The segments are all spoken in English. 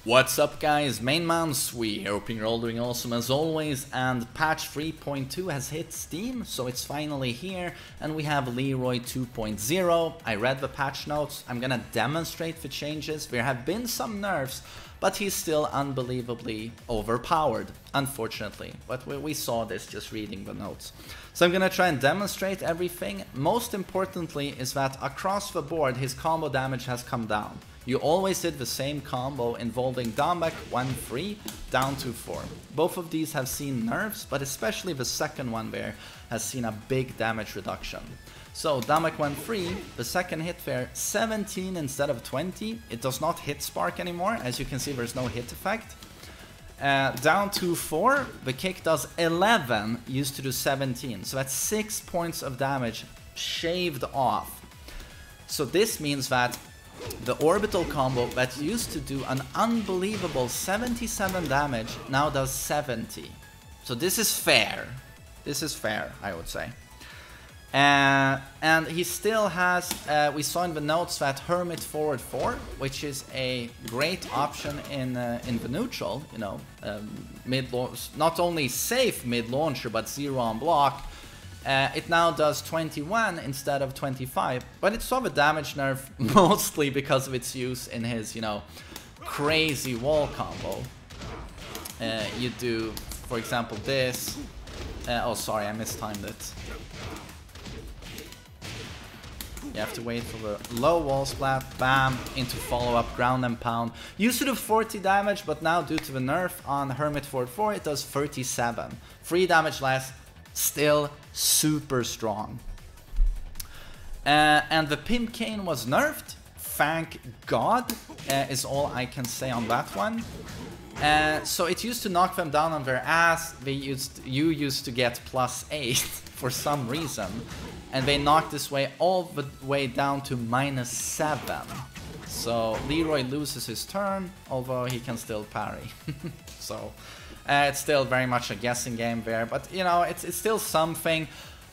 What's up guys, TheMainManSWE, hoping you're all doing awesome as always, and patch 3.2 has hit Steam, so it's finally here, and we have Leroy 2.0. I read the patch notes, I'm gonna demonstrate the changes. There have been some nerfs, but he's still unbelievably overpowered, unfortunately. But we saw this just reading the notes. So I'm gonna try and demonstrate everything. Most importantly is that across the board his combo damage has come down. You always did the same combo involving down back 1-3, down 2-4. Both of these have seen nerfs, but especially the second one there has seen a big damage reduction. So down back 1-3, the second hit there, 17 instead of 20. It does not hit spark anymore. As you can see, there's no hit effect. Down 2-4, the kick does 11, used to do 17. So that's 6 points of damage shaved off. So this means that the orbital combo that used to do an unbelievable 77 damage now does 70. So this is fair. This is fair, I would say. And he still has, we saw in the notes that Hermit forward 4, which is a great option in the neutral, you know, not only safe mid-launcher, but 0 on block. It now does 21 instead of 25, but it saw the damage nerf mostly because of its use in his, you know, crazy wall combo. You do, for example, this. Oh, sorry, I mistimed it. You have to wait for the low wall splat, bam, into follow-up, ground and pound. Used to do 40 damage, but now due to the nerf on Hermit Forward 4, it does 37. 3 damage less. Still super strong. And the Pimp Cane was nerfed, thank God, is all I can say on that one. So it used to knock them down on their ass. You used to get +8 for some reason, and they knocked this way all the way down to -7. So Leroy loses his turn, although he can still parry. So it's still very much a guessing game there, but you know, it's still something.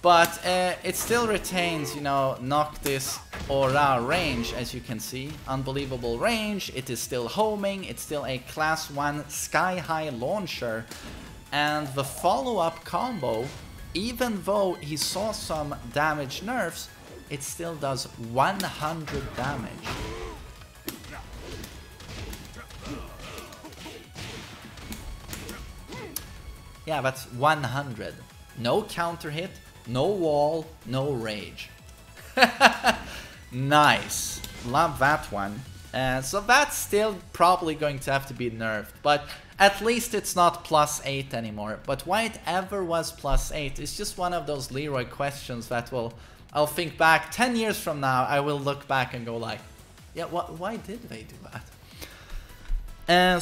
But it still retains, you know, Noctis Aura range, as you can see. Unbelievable range, it is still homing, it's still a class 1 sky-high launcher. And the follow-up combo, even though he saw some damage nerfs, it still does 100 damage. Yeah, that's 100. No counter hit, no wall, no rage. Nice. Love that one. So that's still probably going to have to be nerfed, but at least it's not +8 anymore. But why it ever was +8 is just one of those Leroy questions that I'll think back 10 years from now, I will look back and go like, yeah, why did they do that?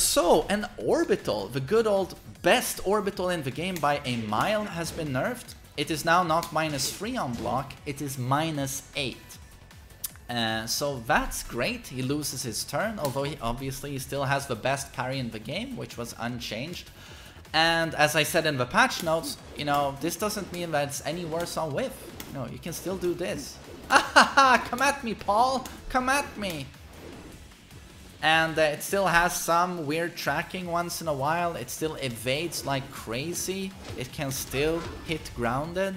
So, an orbital, the good old best orbital in the game by a mile, has been nerfed. It is now not -3 on block, it is -8. So that's great, he loses his turn, although he still has the best parry in the game, which was unchanged. And as I said in the patch notes, you know, this doesn't mean that it's any worse on whiff. No, you can still do this. Come at me, Paul! Come at me! And it still has some weird tracking once in a while. It still evades like crazy. It can still hit grounded.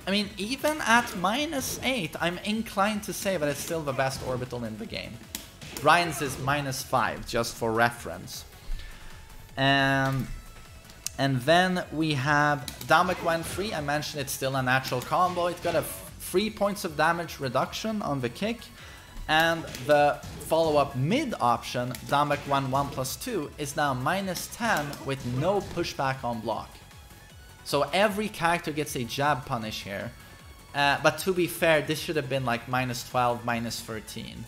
I mean, even at -8, I'm inclined to say that it's still the best orbital in the game. Ryan's is -5, just for reference. And then we have Damek 1-3. I mentioned it's still a natural combo. It got a 3 points of damage reduction on the kick. And the follow-up mid option, Damek 1-1+2, is now -10 with no pushback on block. So every character gets a jab punish here. But to be fair, this should have been like -12, -13.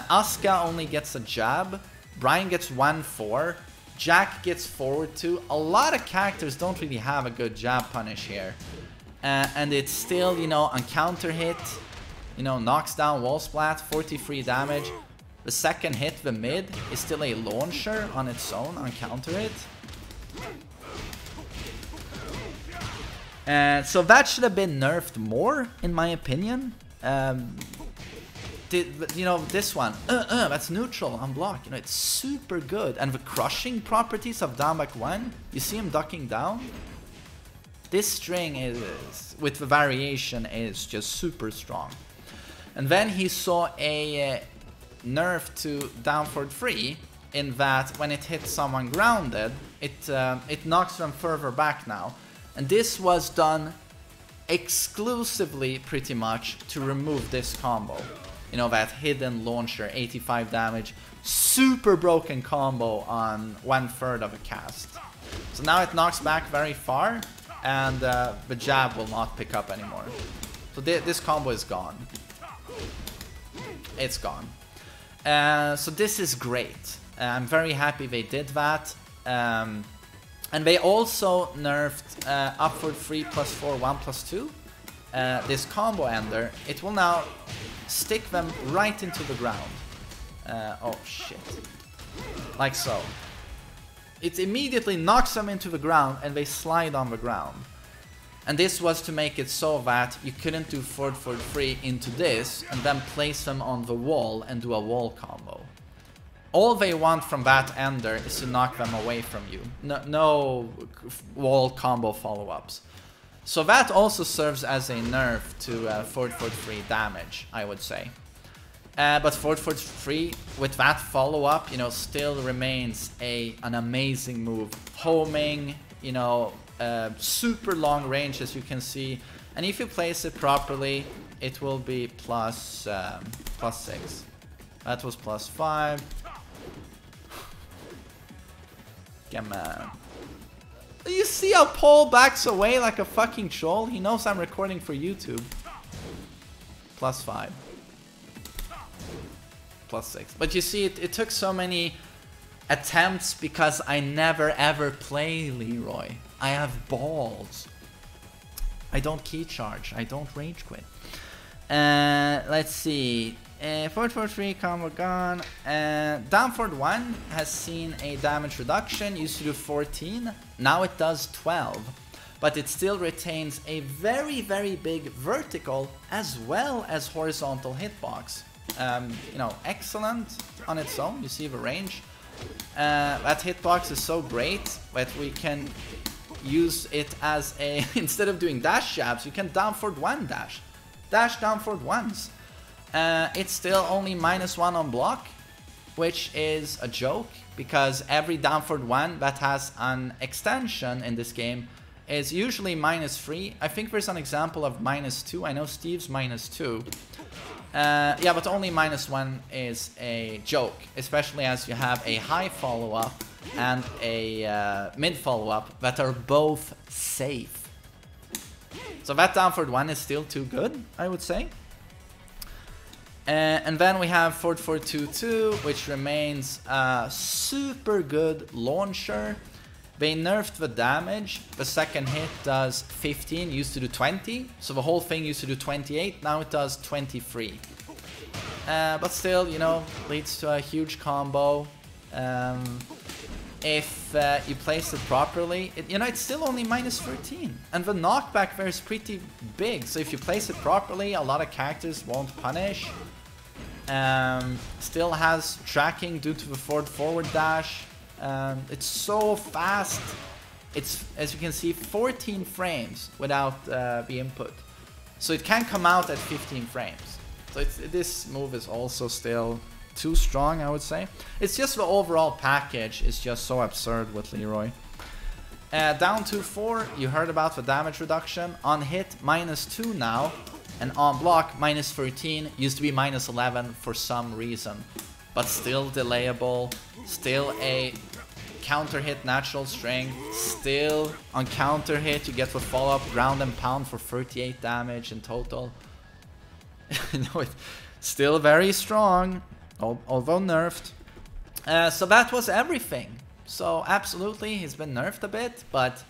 Asuka only gets a jab. Brian gets 1-4. Jack gets forward 2. A lot of characters don't really have a good jab punish here. And it's still, you know, on counter hit. You know, knocks down wall splat, 43 damage. The second hit, the mid, is still a launcher on its own on counter hit. So that should have been nerfed more, in my opinion. you know, this one, that's neutral on block. You know, it's super good. And the crushing properties of down back 1, you see him ducking down. This string is, with the variation, is just super strong. And then he saw a nerf to down forward 3, in that when it hits someone grounded, it knocks them further back now. And this was done exclusively, pretty much, to remove this combo. You know, that hidden launcher, 85 damage, super broken combo on 1/3 of a cast. So now it knocks back very far, and the jab will not pick up anymore. So this combo is gone. It's gone. So this is great. I'm very happy they did that. And they also nerfed upward 3 + 4 1 + 2. This combo ender. It will now stick them right into the ground. Oh shit. Like so. It immediately knocks them into the ground and they slide on the ground. And this was to make it so that you couldn't do forward 3 into this and then place them on the wall and do a wall combo. All they want from that ender is to knock them away from you. No wall combo follow-ups. So that also serves as a nerf to forward 3 damage, I would say. But forward 3 with that follow-up, you know, still remains an amazing move. Homing, you know, super long range, as you can see. And if you place it properly, it will be plus 6. That was plus 5. Come on. You see how Paul backs away like a fucking troll? He knows I'm recording for YouTube. Plus 5. Plus 6. But you see, it took so many attempts because I never ever play Leroy. I have balls. I don't key charge. I don't rage quit. Let's see. Forward 3 combo gone. Down forward 1 has seen a damage reduction. Used to do 14. Now it does 12. But it still retains a very, very big vertical as well as horizontal hitbox. You know, excellent on its own. You see the range. That hitbox is so great that we can use it as a... instead of doing dash jabs, you can down forward 1 dash. Dash down forward 1s. It's still only -1 on block, which is a joke, because every down forward 1 that has an extension in this game is usually -3. I think there's an example of -2. I know Steve's -2. Yeah, but only -1 is a joke, especially as you have a high follow-up and a mid follow-up that are both safe. So that down forward 1 is still too good, I would say. And then we have forward 2-2, which remains a super good launcher. They nerfed the damage. The second hit does 15, used to do 20. So the whole thing used to do 28, now it does 23. But still, you know, leads to a huge combo. If you place it properly, you know, it's still only -13. And the knockback there is pretty big. So if you place it properly, a lot of characters won't punish. Still has tracking due to the forward dash. It's so fast. It's, as you can see, 14 frames without the input. So it can come out at 15 frames. So this move is also still too strong, I would say. It's just the overall package is just so absurd with Leroy. Down to 4, you heard about the damage reduction. On hit, -2 now. And on block, -13. Used to be -11 for some reason. But still delayable. Still a counter hit natural strength. Still on counter hit, you get the follow-up ground and pound for 38 damage in total. No, it's still very strong, although nerfed. So that was everything. So absolutely, he's been nerfed a bit, but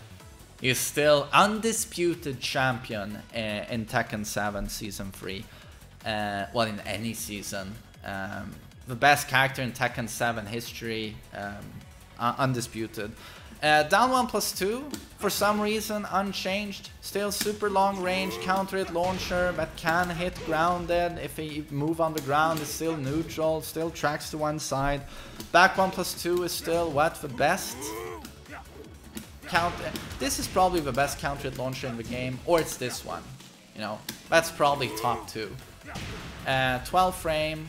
he's still undisputed champion in Tekken 7 Season 3. Well, in any season. The best character in Tekken 7 history, undisputed. Down 1+2, for some reason unchanged. Still super long range, counter hit launcher, but can hit grounded. If he move on the ground, it's still neutral, still tracks to one side. Back 1+2 is still what? The best? This is probably the best counter hit launcher in the game, or it's this one. You know, that's probably top 2. 12 frame,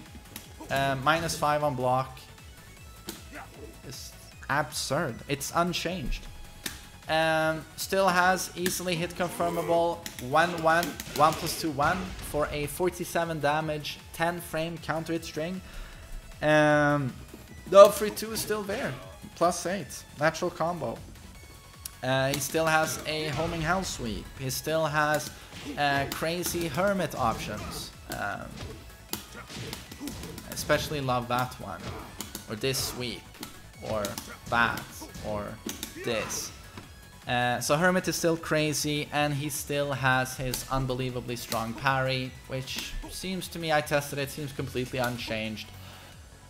-5 on block. It's absurd. It's unchanged. Still has easily hit confirmable 1-1, 1+2, 1 for a 47 damage, 10 frame counter hit string. The 3-2 is still there, +8, natural combo. He still has a homing house sweep. He still has crazy hermit options. Especially love that one, or this sweep, or that, or this. So Hermit is still crazy, and he still has his unbelievably strong parry, which seems to me, I tested it, seems completely unchanged.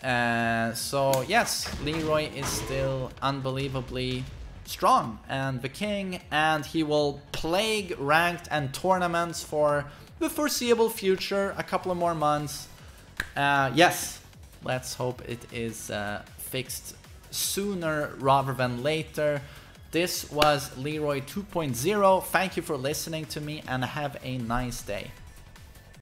So yes, Leroy is still unbelievably strong and the king, and he will plague ranked and tournaments for the foreseeable future, a couple of more months. Yes, let's hope it is fixed sooner rather than later. This was Leroy 2.0. Thank you for listening to me and have a nice day.